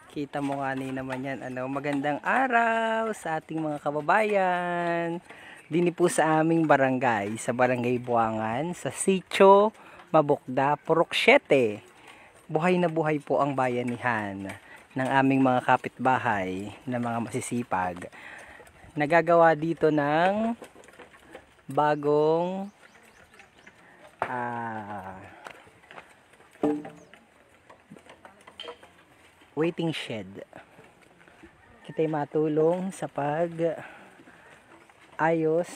Kita mo nga naman yan. Magandang araw sa ating mga kababayan. Dini po sa aming barangay, sa Barangay Buangan, sa Sitio Mabukda, Purok 7. Buhay na buhay po ang bayanihan ng aming mga kapitbahay na mga masisipag. Nagagawa dito ng bagong waiting shed. Kita'y matulong sa pag ayos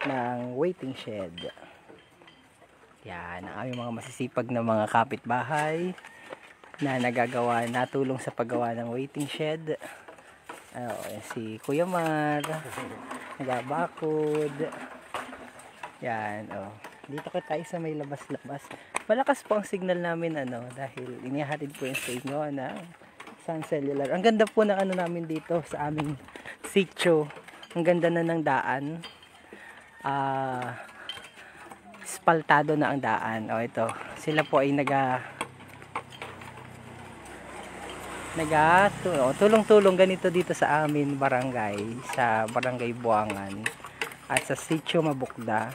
ng waiting shed. Yan, ang aming mga masisipag na mga kapitbahay na natulong sa paggawa ng waiting shed. Si Kuya Mar nagabakod. Yan, dito ka tayo sa may labas-labas. Malakas po ang signal namin dahil inihatid po yung sa inyo na Sun Cellular. Ang ganda po ng namin dito sa aming sitio. Ang ganda na ng daan. Spaltado na ang daan. Ito. Sila po ay tulong-tulong ganito dito sa amin barangay, sa Barangay Buangan at sa Sitio Mabukda.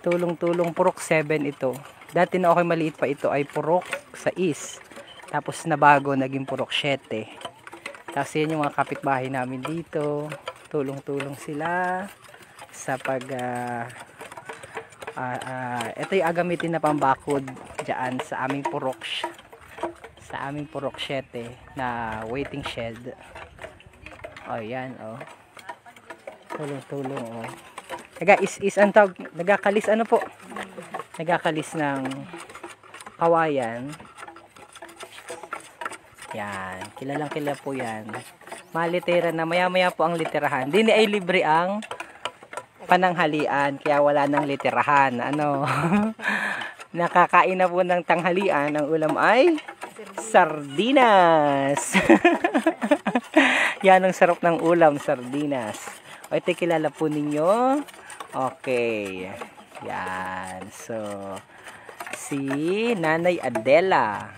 Tulong-tulong, Purok 7 ito. Dati na okay maliit pa ito ay Purok 6. Tapos nabago, naging Purok 7. Tapos yan yung mga kapitbahay namin dito. Tulong-tulong sila sa pag ito yung agamitin na pambakod dyan sa aming Purok 7 na waiting shed. Yan tulong-tulong nagakalis nagakalis ng kawayan. Yan, kilalang kilala po yan. Malitera na, maya-maya po ang literahan. Dini ay libre ang pananghalian, kaya wala nang literahan. Nakakain na po ng tanghalian. Ang ulam ay sardinas. Yan ang sarap ng ulam, sardinas. Ito kilala po ninyo. Okay. Yan. So, si Nanay Adela.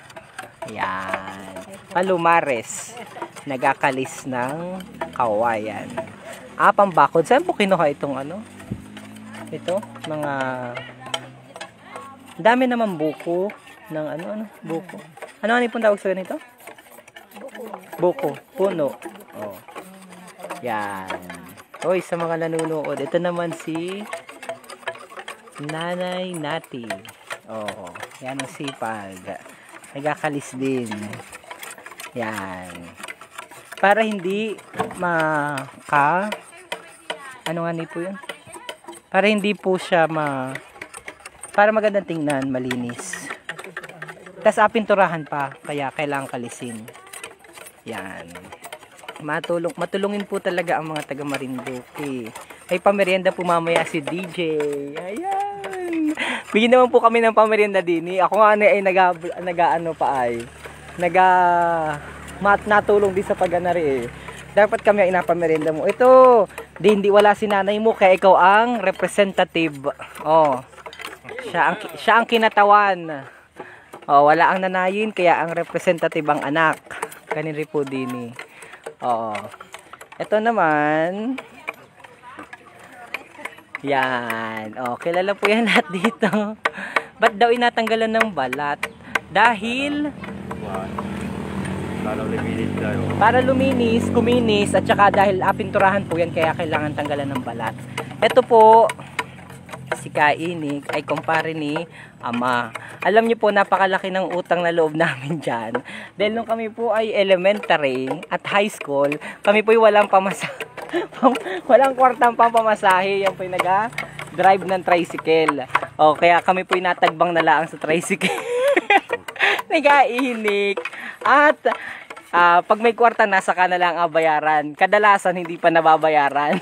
Yan. Palumares. Nagakalis ng kawayan. Pambakod. Saan po kinuha itong Ito, mga dami naman buko ng buko. Ano yung tawag sa ganito? Buko. Puno. Yan. Sa mga nanonood. Ito naman si Nanay Nati. Yan ang sipag. Nagakalis din. Yan. Para hindi po yun? Para hindi po siya para magandang tingnan, malinis. Tapos apinturahan pa, kaya kailangan kalisin. Yan. Matulungin po talaga ang mga taga Marinduque. May pamerienda po mamaya si DJ. Ayan. Bigyan naman po kami ng pamerienda din. Ako nga ay natulong din sa pag-anari. Dapat kami ang inapamerienda mo. Ito, hindi wala si nanay mo, kaya ikaw ang representative. Siya ang kinatawan. Wala ang nanayin, kaya ang representative ang anak. Kanin rin po din. Ito naman. Yan. Kilala po yan lahat dito. Ba't daw inatanggalan ng balat? Dahil para luminis, kuminis, at saka dahil apinturahan po yan, kaya kailangan tanggalan ng balat. Ito po, si Kainik ay kumpare ni Ama. Alam niyo po, napakalaki ng utang na loob namin dyan. Dahil nung kami po ay elementary at high school, kami po ay walang walang kwartang pampamasahe. Yan po yung nag-drive ng tricycle. Kaya kami po ay natagbang na lang sa tricycle. Nagainik. At pag may kwarta, nasa ka na lang ang bayaran. Kadalasan hindi pa nababayaran.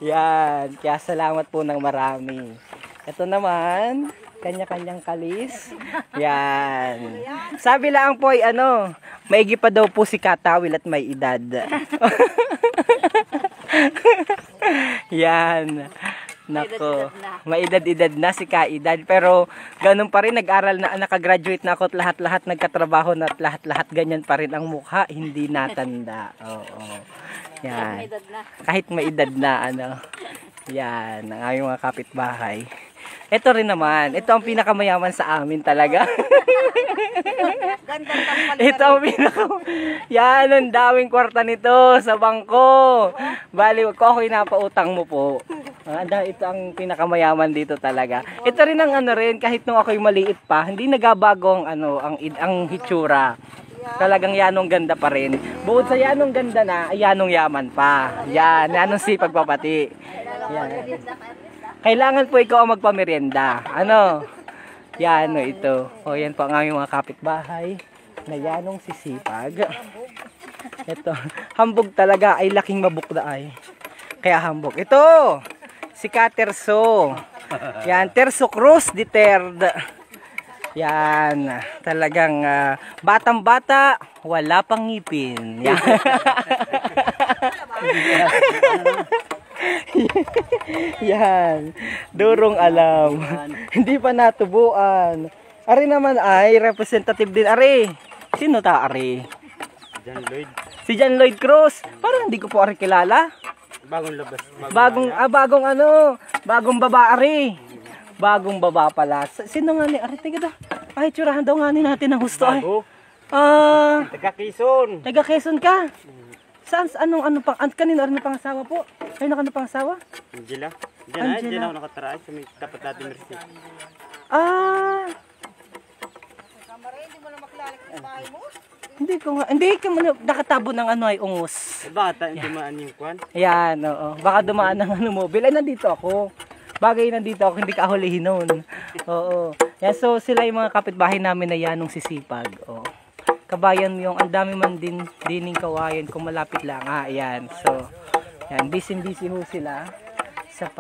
Yan. Kaya salamat po ng marami. Ito naman, kanya-kanyang kalis. Yan. Sabi lang po ay maigi pa daw po si Katawil at may edad. Yan. Nako, may edad-edad na si Kaedad. Pero ganun pa rin, nag-aral na, nakagraduate na ako at lahat-lahat nagkatrabaho na at lahat-lahat ganyan pa rin ang mukha, hindi natanda. Oo. Yan. Kahit may edad na, ano. Yan, ang aming mga kapitbahay. Ito rin naman, ito ang pinakamayaman sa amin talaga. Ito ang yan, ang daming kwarta nito sa bangko. Bali, ako inapautang mo po. Ito ang pinakamayaman dito talaga. Ito rin ang ano rin, kahit nung ako'y maliit pa, hindi nagabago ang ano, ang hitsura. Talagang yanong ganda pa rin. Bukod sa yanong ganda na, yanong yaman pa. Yanong sipag pa pati. Yan. Kailangan po ikaw ang magpamerienda. Ano? Yan, ito. O, yan po ang aming mga kapitbahay na yanong sisipag. Ito. Hambog talaga ay laking mabukda ay. Kaya hambog. Ito! Si Katerso. Yan, Terso Cruz de Terd. Yan. Talagang batang-bata, wala pang ngipin. Yan. Yan, durong alam. Hindi pa natubuan. Ari naman ay representative din. Ari, sino ta Ari? John Lloyd. Si John Lloyd Cruz. Parang hindi ko po Ari kilala. Bagong labas. Bagong baba Ari. Bagong baba pala. Sino nga ni Ari? Tiga daw. Ay, tsurahan daw nga ni natin ang gusto ay. Taga Quezon. Taga Quezon ka? Saan, anong kanino rin na pangasawa po? Kayo na kanino pangasawa? Angela. Diyan ako nakataraay sa may tapat natin Mercy. Hindi ka nakatabo ng ano ay ungus. Bata, dumaan yung kwan. Ayan, oo. Baka dumaan ng ano mobile. Ay, nandito ako. Bagay nandito ako, hindi ka hulihin noon. Oo. Yan, so sila yung mga kapitbahay namin na yanong sisipag. Oo. Kabayan yung ang dami man dining kawayan kung malapit lang. Ayan. So, yan, busy ho sila sa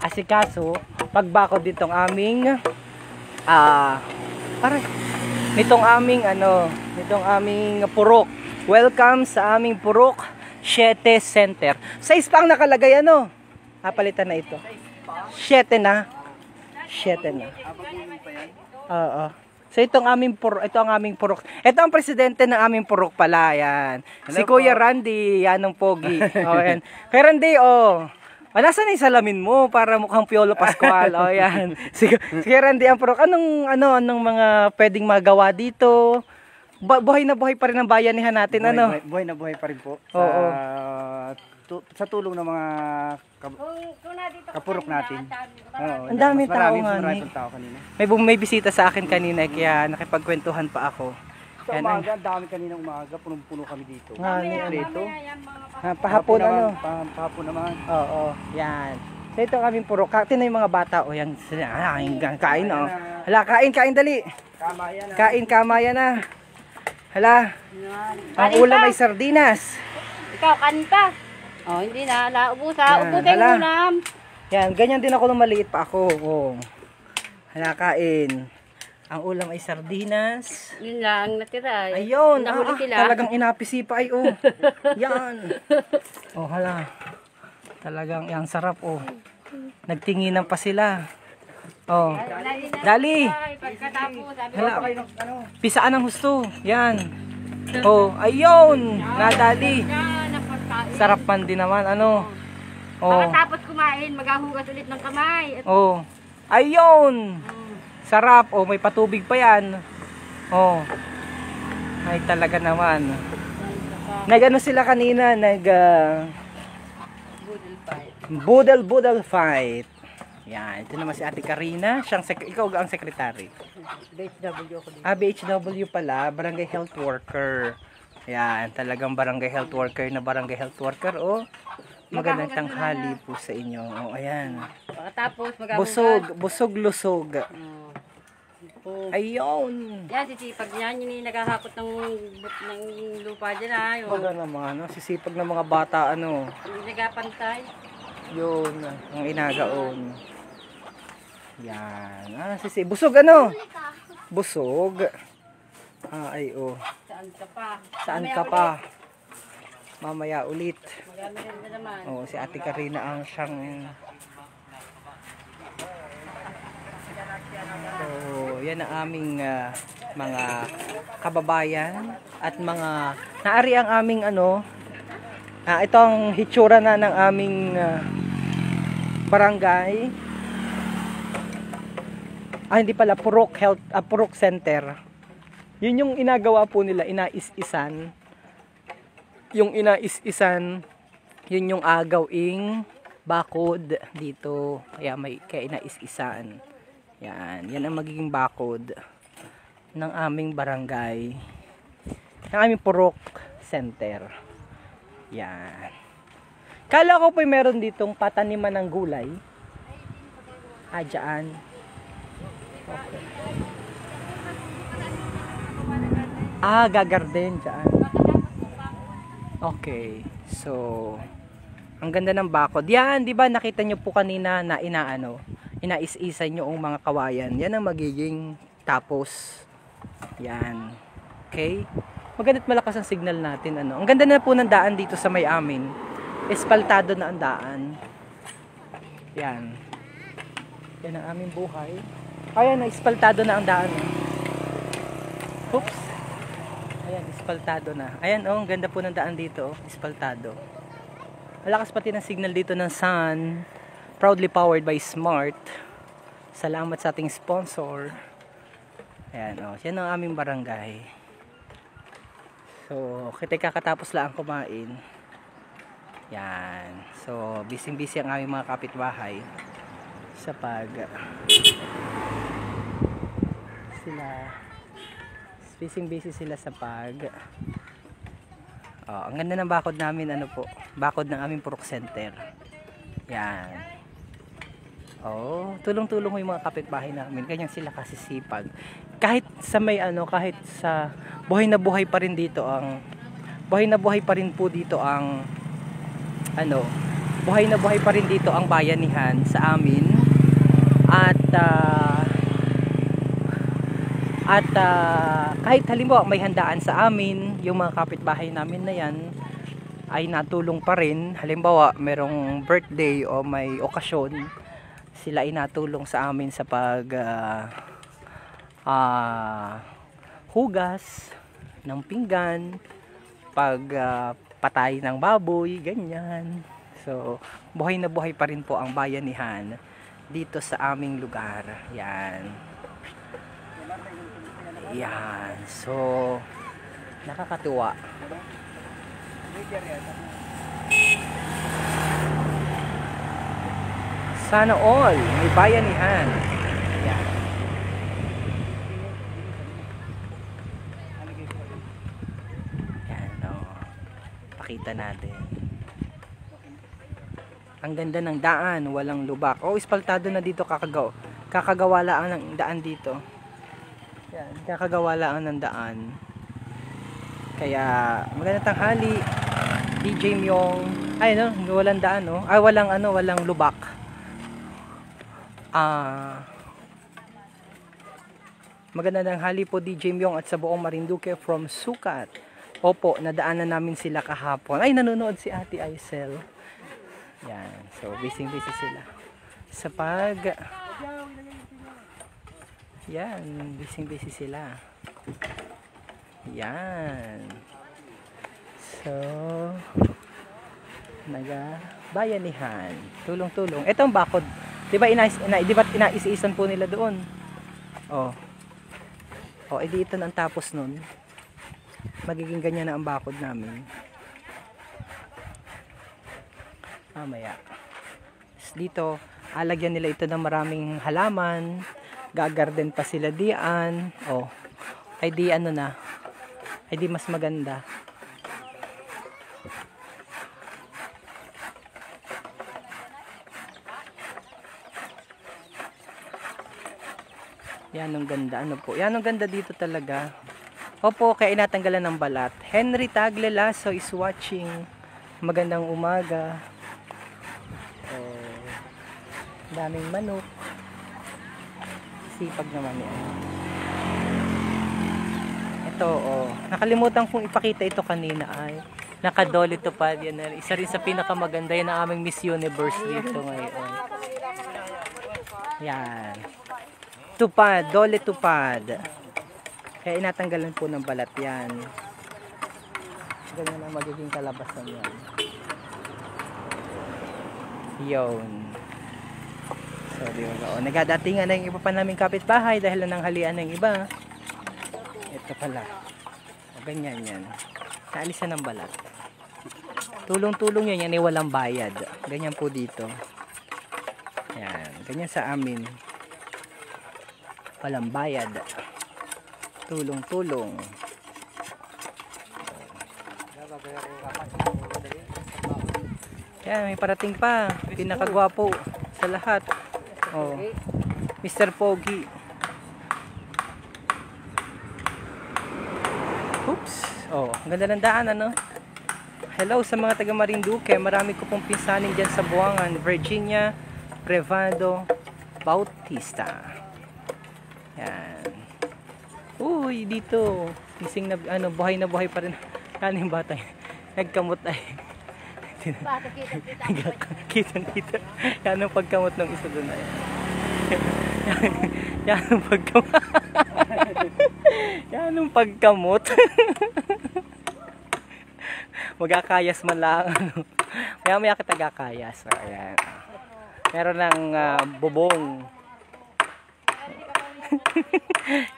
asikaso pagbako ditong aming nitong aming purok. Welcome sa aming purok 7 center. 6 pa ang nakalagay ano. Palitan na ito. 7 na. Oo. So ito ang aming purok. Ito ang presidente ng aming purok pala, yan. Si Kuya Randy, yan ang pogi. Oh, yan. Kay Randy, nasaan na yung salamin mo para mukhang Piolo Pascual? Oh, yan. Si Kuya Randy ang purok. Anong mga pwedeng magawa dito? Buhay na buhay pa rin ang bayanihan natin, Buhay na buhay pa rin po. Oo. Sa tulong ng mga kapurok natin. Ang daming tao nga Maraming tao kanina. May bisita sa akin kanina kaya nakipagkwentuhan pa ako. Sa umaga, dami kanina umaga, punong-puno kami dito. Dito. Pahapon Pahapon naman. Oo, yan. So ito kaming puro. Kain na yung mga bata. O yan, kain o. Hala, kain dali. Kamayan na. Hala. Ang ulam ay sardinas. Ikaw, kanin pa. Hindi na. Ubusan yung ulam. Yan, ganyan din ako nung maliit pa ako. Hala, kain. Ang ulam ay sardinas. Yun lang, natira. Ayun, Nahuli sila. talagang inapisi pa ay Yan. Hala. Talagang yan sarap Nagtinginan pa sila. Dali. Hala. Pisaan ang husto. Yan. Ayun. Nadali. Sarap man din naman. Pagkatapos kumain, maghahugas ulit ng kamay. Ayun. Sarap. May patubig pa yan. Ay talaga naman. Nag-ano sila kanina, budal fight. Yan, ito naman si Ate Karina, ikaw ang secretary. BHW ako dito. BHW pala, barangay health worker. Yan, talagang barangay health worker na barangay health worker. Magandang tanghali po sa inyo. Ayan. Pagkatapos maghahugas. Busog-lusog. Ayun. Yan, sisipag niyan. Yun yung naghahakot ng lupa dyan. Baga naman, sisipag ng mga bata, Hindi nagapantay. Yun, ang inagaon. Yan. Busog, Busog. Saan ka pa? Saan ka pa? Mamaya ulit. Marami rin na naman. Oh, si Ate Karina ang siyang... So, yan ang aming mga kababayan at mga... Naari ang aming ito ang hitsura na ng aming barangay. Hindi pala, Purok Center. Yun yung inagawa po nila, inais-isan. Yung inais-isan, yun yung agawing bakod dito. Kaya inais-isan. Yan ang magiging bakod ng aming barangay. Ng aming Purok Center. Yan. Kala ko po meron ditong pataniman ng gulay. Dyan. Okay. Gagarden dyan. Okay. So, ang ganda ng bakod. Yan, di ba nakita nyo po kanina na inais-isa nyo ang mga kawayan. Yan ang magiging tapos. Yan. Okay? Magandang malakas ang signal natin. Ang ganda na po ng daan dito sa may amin. Espaltado na ang daan. Yan. Yan ang aming buhay. Ayan, espaltado na ang daan. Oops. Ayan, espaltado na. Ayan, ang ganda po ng daan dito. Espaltado. Malakas pati ng signal dito ng Sun. Proudly powered by Smart. Salamat sa ating sponsor. Ayan, yan ang aming barangay. So, kakatapos lang kumain. Yan. So, busy-busy ang aming mga kapitbahay sa busy sila sa ang ganda ng bakod namin, bakod ng aming Purok Center. Yan. Tulong-tulong yung mga kapitbahay namin. Kanyang sila kasisipag. Kahit sa kahit sa buhay na buhay pa rin dito ang buhay na buhay pa rin dito ang bayanihan sa amin. At kahit halimbawa may handaan sa amin, yung mga kapitbahay namin na yan ay natulong pa rin. Halimbawa merong birthday o may okasyon, sila ay natulong sa amin sa hugas ng pinggan, patay ng baboy, ganyan. So, buhay na buhay pa rin po ang bayanihan dito sa aming lugar. Yan. So, nakakatuwa. Sana all may bayanihan. Yan. Pakita natin. Ang ganda ng daan, walang lubak. Espaltado na dito, kakagawa lang ng daan dito. Yan, kakagawa lang ng daan. Kaya magandang tanghali, DJ Myong. Walang daan, walang lubak. Magandang tanghali po, DJ Myong at sa buong Marinduque from Sukat. Opo, nadaanan namin sila kahapon. Nanonood si Ate Aisel. Yan. So, busy sila. Yan. Busy sila. Yan. So, bayanihan. Tulong-tulong. Ito ang bakod. Diba inais-isan po nila doon? Edi ito na ang tapos nun. Magiging ganyan na ang bakod namin. Mamaya. Dito, alagyan nila ito ng maraming halaman. Gagarden pa sila diyan. Ay di mas maganda. Yan ang ganda. Yan ang ganda dito talaga. Opo, kaya inatanggalan ng balat. Henry Tagle Lasso is watching. Magandang umaga. Daming manok. Sipag naman yan. Ito, oh. Nakalimutan kong ipakita ito kanina ay. Nakadole tupad. Yan na. Isa rin sa pinakamaganda yan ang aming Miss Universe dito ngayon. Yan. Tupad. Dole tupad. Kaya inatanggalan po ng balat yan. Ganyan ang magiging kalabasan yan. Yun. So, di ba? O, nagadatingan na yung iba pa naming kapitbahay dahil nanghalian ng iba. Ito pala. O, ganyan yan. Naalisan ng balat. Tulong-tulong yan. Yan ay walang bayad. Ganyan po dito. Yan. Ganyan sa amin. Walang bayad. Tulong-tulong. Yan, may parating pa. Pinakagwapo sa lahat. Oh, Mr. Pogi. Oops. Oh, ang ganda ng daan, ano? Hello sa mga taga Marinduque. Marami ko pong pinsanin dyan sa Buangan, Virginia, Prevado, Bautista. Yan. Uy, dito. Kising na, ano, buhay na buhay pa rin. Kaning bata. Nagkamot ay. Kitang-kita. Yan ang pagkamot ng isa doon ay. Yan ang pagkamot. Yan ang pagkamot. Magkakayas man lang. Ano. Maya-maya kita gakayas. So, ayan. Meron ng bubong.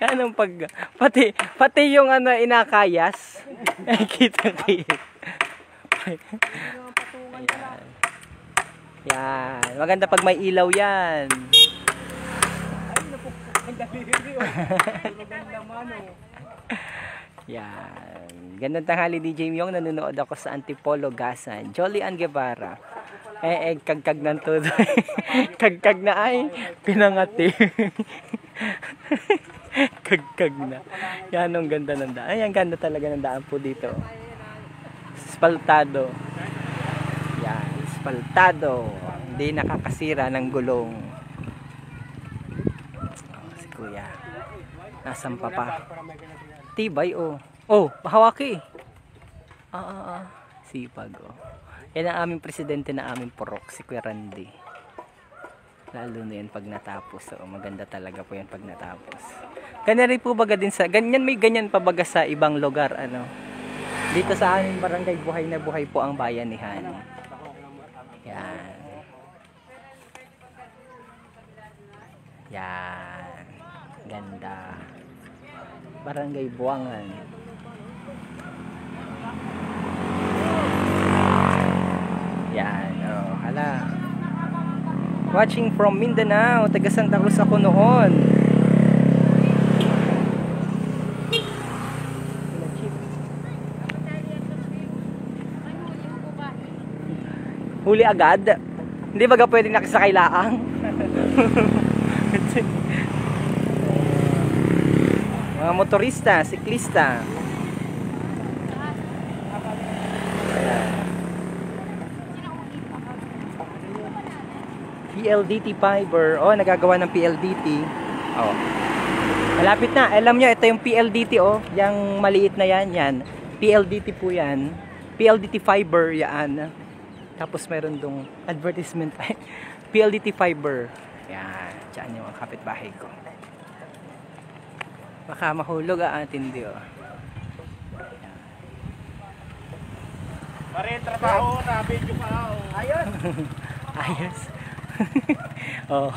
Yan ang pati yung ano inakayas. Ay kita-kita. Yan. Maganda pag may ilaw yan. Yan. Gandang tanghali DJ Myong. Nanonood ako sa Antipolo, Gasan. Jolly Ann Guevara. Kagkag ng todo. Kagkag na ay pinangati. Kagkag na. Yan ang ganda ng daan. Ay, ang ganda talaga ng daan po dito. Spaltado. Yan, spaltado. Hindi nakakasira ng gulong. Oh, si Kuya. Nasaan pa pa? Tibay, oh. Oh, hawaki. Sipag, oh. Yan ang aming presidente na aming purok, si Kuya Randy. Lalo na yan pag natapos. So, maganda talaga po yan pag natapos. Ganyan rin po baga din sa, ganyan may ganyan pa baga sa ibang lugar, ano. Dito sa aming barangay, buhay na buhay po ang bayanihan. Yan. Yan. Ganda. Barangay Buangan. Yan. Oh, hala. Watching from Mindanao. Taga Santa Cruz ako noon. Huli agad. Hindi baga pwedeng nakisakay laang. Mga motorista, siklista. Ayan. PLDT fiber. Oh, nagagawa ng PLDT. Oh. Malapit na. Alam nyo, ito yung PLDT, oh. Yang maliit na yan, yan. PLDT po yan. PLDT fiber, yan. Tapos meron dong advertisement. PLDT fiber. Yan. Diyan yung kapitbahay ko. Baka mahulog tindi, oh. Pare, trabaho na. Video ka, oh. Ayos. Ayos. Oh.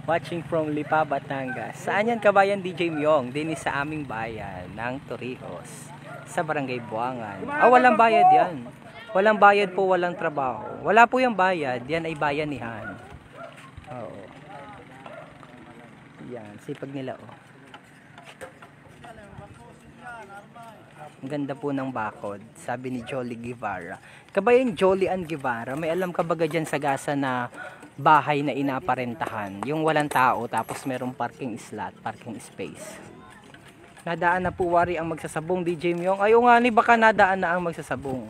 Watching from Lipa, Batangas. Saan yan kabayan DJ Myong? Din sa aming bayan ng Torrijos. Sa Barangay Buangan. Walang bayad yan. Walang bayad po, walang trabaho. Wala po yung bayad. Yan ay bayanihan. Oo. Yan, sipag nila, oh. Ang ganda po ng bakod, sabi ni Jolly Guevara. Kabayan Jolly Ann Guevara, may alam ka baga dyan sa Gasa na bahay na inaparentahan? Yung walang tao, tapos merong parking slot, parking space. Nadaan na po wari ang magsasabong DJ Myong. Ayaw nga ni baka nadaan na ang magsasabong.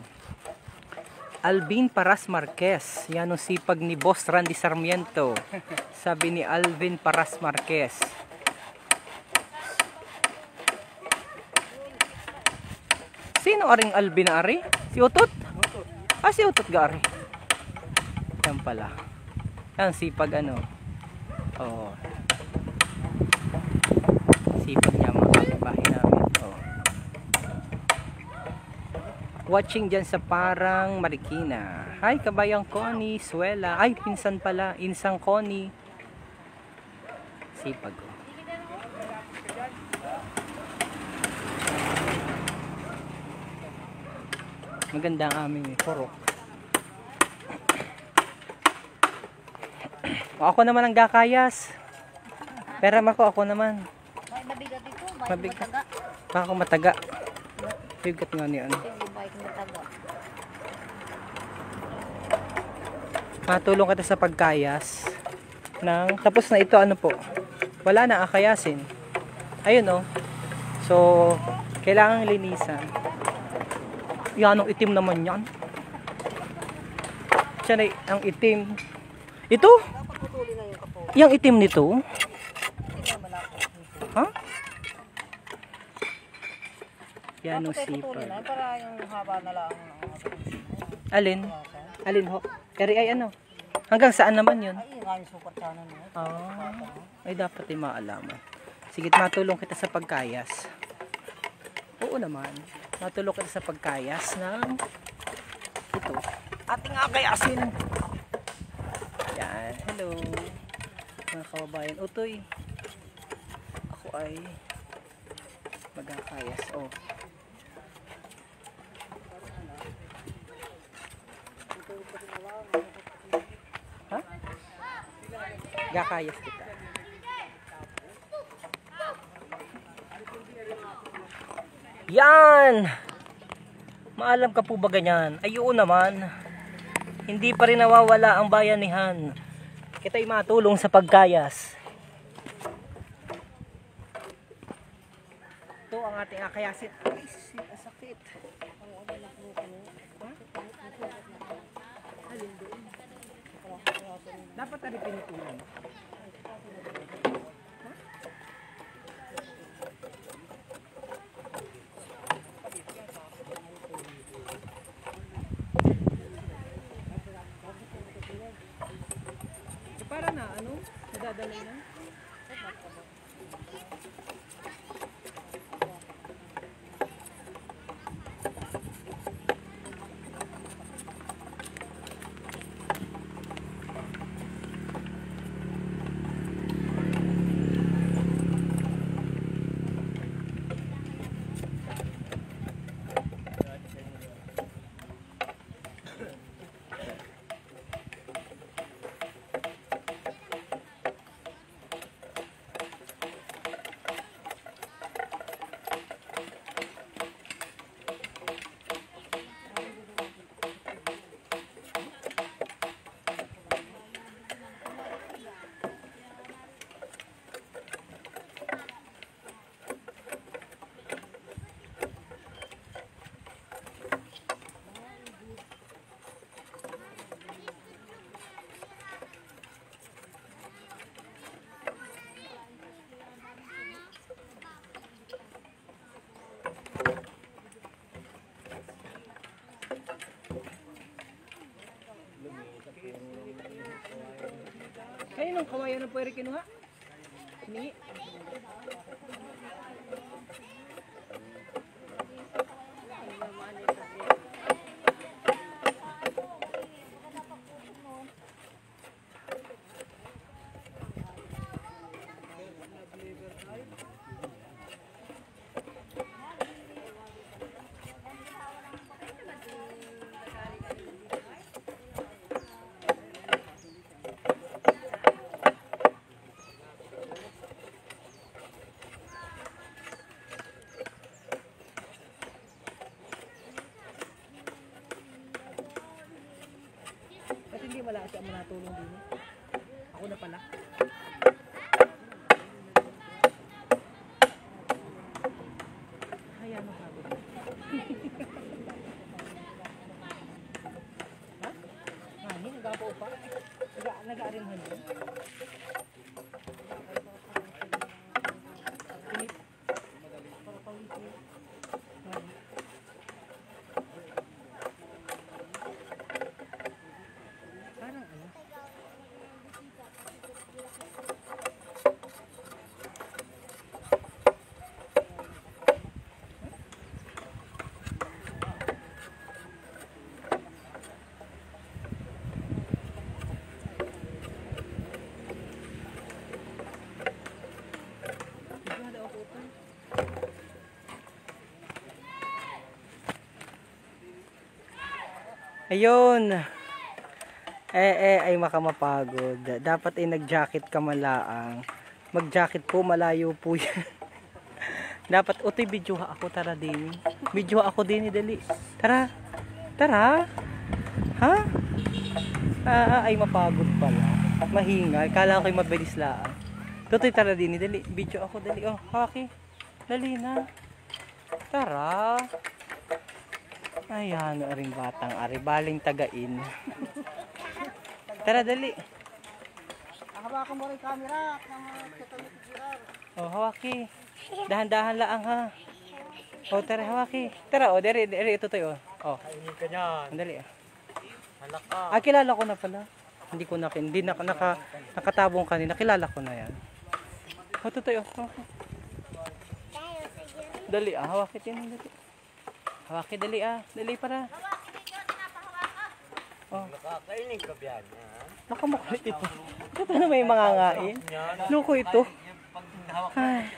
Alvin Paras Marquez. Yan ang sipag ni Boss Randy Sarmiento. Sabi ni Alvin Paras Marquez. Sino aring Alvin ari? Si Utot? Ah, si Utot ga ari. Yan pala. Yan, sipag ano. Oo. Sipag niya mga kapitbahay namin. Oo. Watching dyan sa Parang Marikina. Hi, kabayang Connie, Suela. Ay, pinsan pala. Insang Connie. Sipag ko. Maganda ang aming purok. Ako naman ang gakayas. Pero ako naman. Mabigat ito. Mabigat. Baka ako mataga. Bigat nga niyan. Matulong kita sa pagkayas. Tapos na ito, ano po. Wala na akayasin. Ayun oh. So, kailangan linisan. Yan ang itim naman yan. Siya na ang itim. Ito? Yang itim nito? Ha? Yan ang sipag. Para yung haba na lang. Alin? Alin ho? Eri ay ano? Hanggang saan naman yun? Ay, yung super channel mo. Ay dapat ay maalaman. Sige, matulong kita sa pagkayas. Oo naman. Matulong kita sa pagkayas ng ito. Ating akayasin. Yan. Hello. Mga kababayan. Utoy. Ako ay magkakayas. Oh. Ha? Gakayas kita. Yan! Maalam ka po ba ganyan? Ayun naman. Hindi pa rin nawawala ang bayanihan. Kita'y matulong sa pagkayas. Ito ang ating akayasin. Ay, sakit. Dapat tadi pinutulan. Para na, ano? Nadadalay na? Kayo nung kawayan na pwede kinuha? Hiningi. Hindi wala siya manatulong din. Ako na pala. Hayaan mo sabi. Ha? Hindi, nag-apaw pa. Nag-aarim hangin. Ayun. Ay makamapagod. Dapat ay nag-jacket ka malaang. Mag-jacket po, malayo po yan. Dapat, utoy, video ako, tara din. Video ako din, dali. Tara. Tara. Ha? Ay mapagod pala. Mahingay. Kala ko'y mabilis lang. Tutoy, tara din, dali. Video ako, dali. Oh, haki. Dali na. Tara. Ayan, aring batang ari. Baling tagain. Tara, dali. Hawakan mo rin camera. Oh, hawaki. Dahan-dahan lang ha. Oh, tara, hawaki. Tara, oh, dere, ito to, oh. Oh. Kainin ka niyan. Dali. Halaka. Kilala ko na pala. Hindi nakatabong kanina. Kilala ko na yan. Oh, ito to, oh. Dali, hawaki din, dali. Hawaki, dali, Dali para. Oh. Kainin ka biyan. Nakamukulit ito. Ito na may mga ngain. Loko ito. Ay.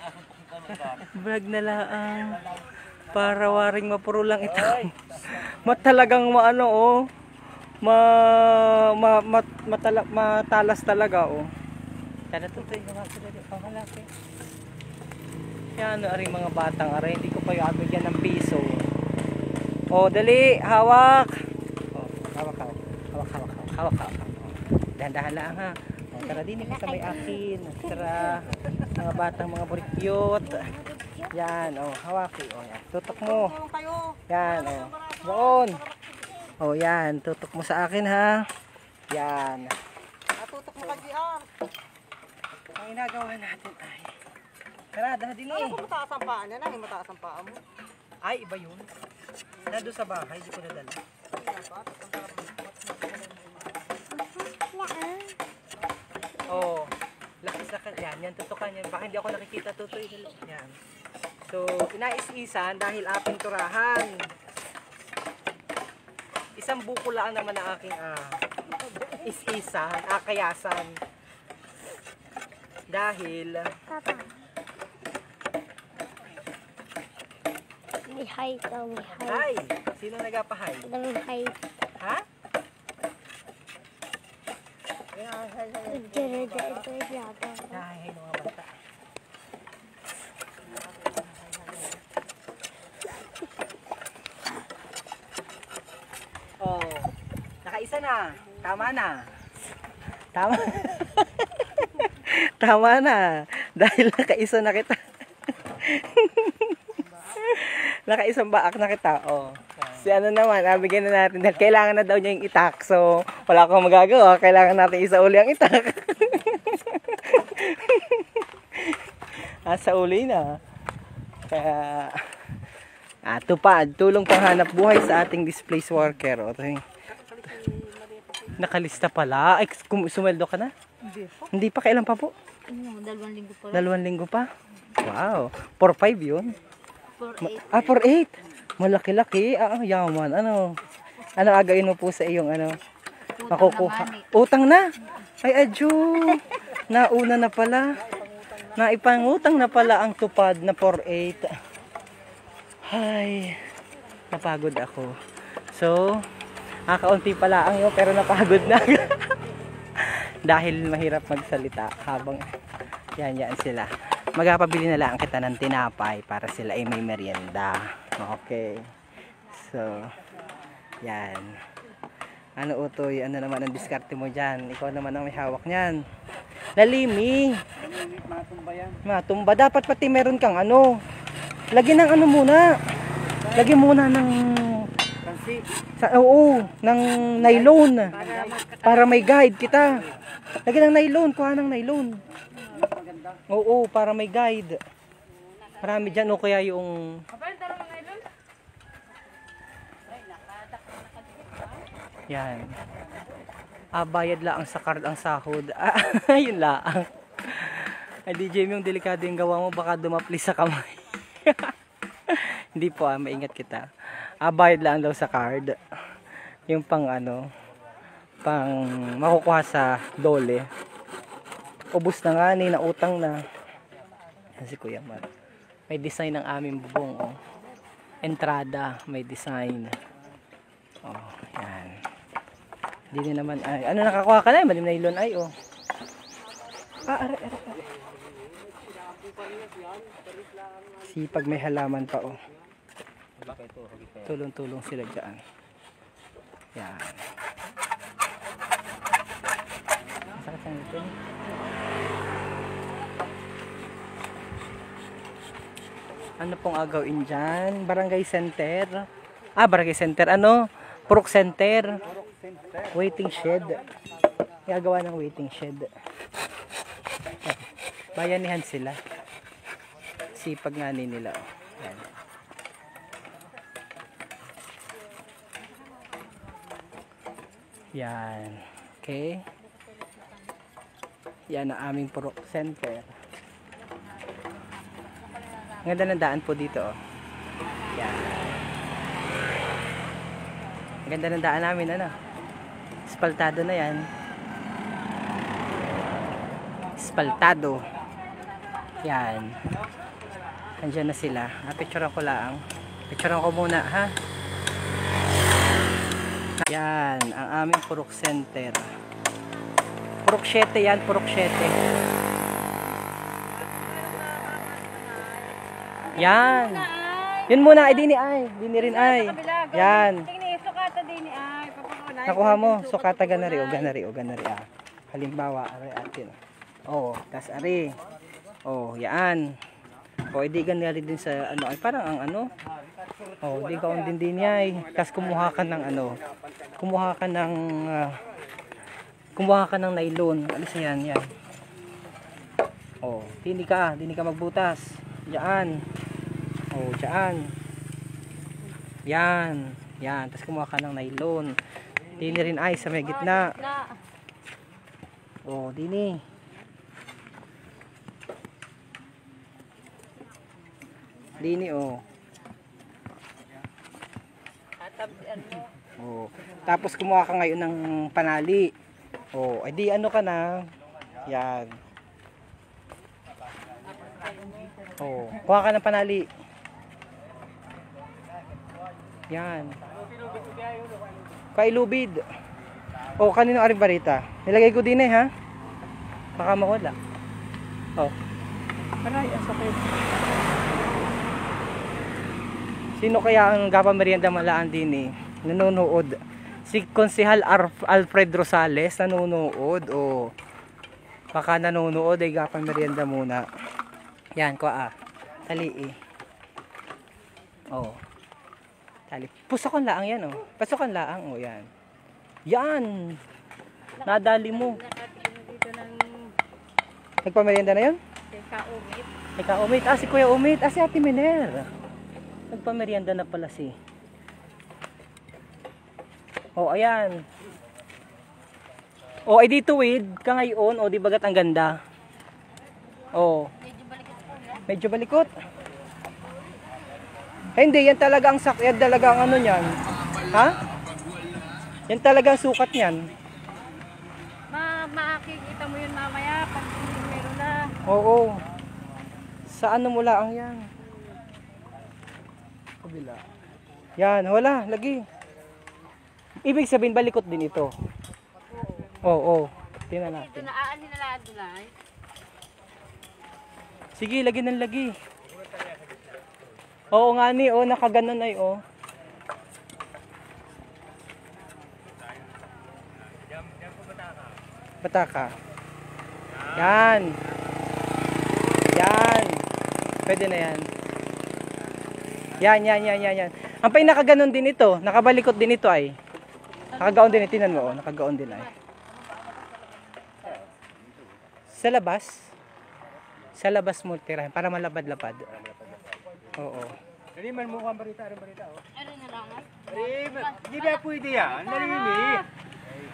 Vlog na lang. Para waring mapuro lang ito. Matalagang maano, oh. Matalas talaga, oh. Tara, tutoy. Hawaki, dali. Oh, halaki. Yan, aring mga batang aray. Hindi ko pa yung abigyan ng piso. Oh, dali. Hawak. Oh, hawak. Hawak. Dahan-dahan lang ha. O, tara din sa may akin. Tara. Mga batang mga burikyot. Yan, hawaki. O, yan. Tutok mo. Yan, doon. O, yan. Tutok mo sa akin ha. Yan. Natutok mo kay GR. Ang ginagawa natin ay. Tara, dahan din eh. Ano mataas ang paa niya na? Mataas ang paa mo. Ay, iba yun. Nandun sa bahay, di ko nadala. Oh, lakas na yan, tutukan yan. Baka hindi ako nakikita, tutoy. Yan. So, inais-isan dahil aping turahan. Isang buko lang naman ang aking is-isan, kayasan. Dahil May height daw, may height. Hi! Sino nagapahay? May height. Ha? Ito yata. Nahihay ng mga bata. Oh, nakaisa na. Tama na. Tama. Tama na. Dahil nakaisa na kita. Nakaisang baak na kita. Oh. Si ano naman, bigyan na natin dahil kailangan na daw niya yung itak. So, wala akong magagawa. Kailangan natin isa uli ang itak. Sa uli na. Kaya, tupad. Tulong panghanap buhay sa ating displaced worker. O, nakalista pala. Ay, sumeldo ka na? Hindi pa. Kailan pa po? 2 linggo pa. 2 linggo pa? Wow. 4-5 yun? 4-8. 4-8. Malaki-laki. Yaman. Ano agawin mo po sa iyong makukuha? Utang na. Ay, adyo. Nauna na pala. Naipangutang na pala ang tupad na 4-8. Ay, napagod ako. So, kaunti pala ang yun, pero napagod na. Dahil mahirap magsalita habang yan sila. Magpapabili na lang kita ng tinapay para sila ay may merienda. Okay. So, yan. Ano utoy, ano naman ang diskarte mo dyan? Ikaw naman ang may hawak niyan. Lalimi. Matumba. Dapat pati meron kang lagyan ng muna. Lagyan muna ng ng nylon. Para may guide kita. Lagyan ng nylon. Kuha ng nylon. Oo, para may guide. Marami dyan. O kaya yung... Yan. Bayad lang sa card ang sahod. Yun lang. Ay, DJ, yung delikado yung gawa mo. Baka dumapli sa kamay. Hindi po, maingat kita. Bayad lang daw sa card. Yung pang pang makukuha sa dole. Ubus na nga, nautang na. Kasi Kuya Mar. May design ng aming bubong, Entrada, may design. Oh, yan. Hindi din naman ay. Ano nakakuha ka na? Malim na ilon ay oh. Are. Sipag may halaman pa oh. Tulong-tulong sila dyan. Yan. Sakit ang ito. Ano pong agawin dyan? Barangay Center. Barangay Center. Ano? Purok Center. Waiting shed. Gagawa ng waiting shed. Bayanihan sila. Sipag nga nila. Yan. Yan. Okay. Yan ang aming Purok Center. Ang ganda ng daan po dito. Oh. Yan. Ang ganda ng daan namin. Ano? Espaltado na yan. Espaltado. Yan. Andiyan na sila. Picturean ko lang. Picturean ko muna ha. Yan. Ang aming Purok Center. Purok 7 yan. Purok 7. Yan. Yun muna. Ay, dini ay. Dini rin ay. Yan. Sukata din ay. Nakuha mo. Sukata ganari. O ganari. O ganari. Halimbawa. Ari atin. Oh. Tas ari. Oh. Yan. O edi ganari din sa ano. Ay parang ang ano. Oh. Di ka din din ay. Tas kumuha ka ng ano. Kumuha ka ng nylon. Alis yan. Yan. Oh. Dini ka magbutas. Diyan. Oh, diyan. Yan. Yan. Tapos kumuha ka ng nylon. Dini rin ay sa may gitna. Oh, dini. Dini oh. Oh. Tapos kumuha ka ngayon ng panali. Oh, edi ano ka na? Yan. Oh, kuha ka ng panali. Yan. Kailubid. Oh, kanino aring barita? Nilagay ko din ha. Baka mawala. Oh. Aray, asakit. Sino kaya ang gapa merienda malaan din nanonood? Si Konsehal Alfred Rosales nanonood. Oh. Baka nanonood ay gapa merienda muna. Yan, kuha. Tali Oh. Tali. Pusokan laang yan, oh. Pasokan laang, oh, yan. Yan! Nadali mo. Nagpamerienda na yun? Nagka-umit. Si Kuya Umit. Si Ate Miner. Nagpamerienda na pala si. Oh, ayan. Oh, ay dito ka ngayon. Oh, di bagat ang ganda. Oh. Medyo balikot. Hindi, yan talaga ang yan talaga ang ano niyan. Ha? Yan talaga ang sukat niyan. Makikita mo yun mamaya pag meron na. Oo. Sa ano mo lang yan? Kabila. Yan, wala, lagi. Ibig sabihin balikot din ito. Oo. Tingnan natin. Ito na aanin na lahat doon ay. Sige, lagi ng lagi. Oo nga ni, nakaganon ay Bataka. Yan. Yan. Pwede na yan. Yan. Ang pinakaganon din ito, nakabalikot din ito ay. Nakagaon din ito, tinan mo, nakagaon din ay. Sa labas mo tirahin para malapad-lapad. Oo. Dali man mo kang barita, oh. Ano na lang ay? Hindi ba pwede yan? Nalimi.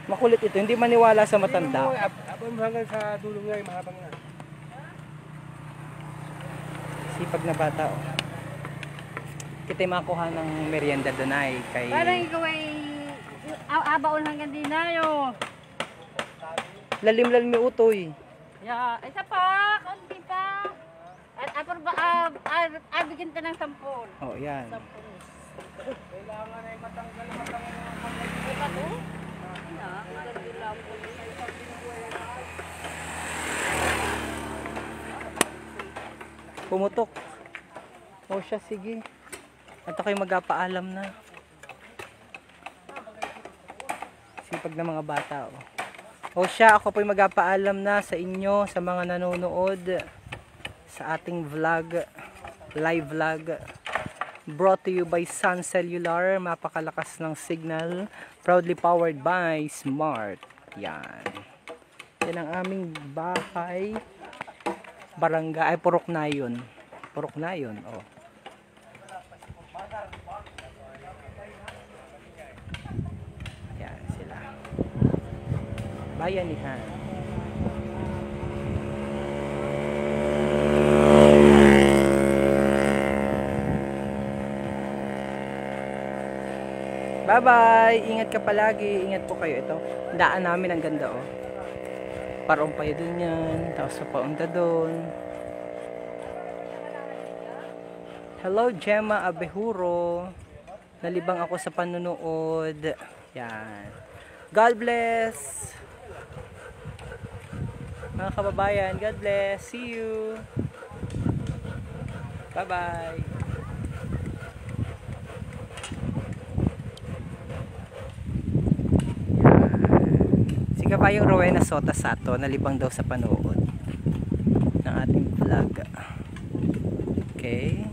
Makulit ito, hindi maniwala sa matanda. Abang hanggang sa dulong nga, mahabang nga. Sipag na bata, oh. Kita makuha ng merienda doon ay kay... Parang ikaw ay abaon hanggang din na yun. Lalim-lalim may utoy. Yeah, isa pa, konti pa. Bigyan ka ng 10. Oh, yan. Kailangan ay matanggal pa to. Na, maganda lang po. Pumutok. O siya, sige. At ako'y magpapaalam na. Sipag na mga bata, oh. O siya, ako po'y magpapaalam na sa inyo, sa mga nanonood sa ating vlog, live vlog. Brought to you by Sun Cellular, mapakalakas ng signal, proudly powered by Smart. Yan. Yan ang aming bahay. Barangay, ay Purok na yun. Purok na yun, oh. Yan sila. Bayanihan. Bye-bye! Ingat ka palagi. Ingat po kayo. Ito, daan namin ang ganda, oh. Parang pa doon yan. Tapos pa paunta doon. Hello, Gemma Abehuro. Nalibang ako sa panunood. Yan. God bless! Mga kababayan, God bless. See you! Bye-bye! Si Kabayong Rowena Sota Sato, nalibang daw sa panood ng ating vlog. Okay.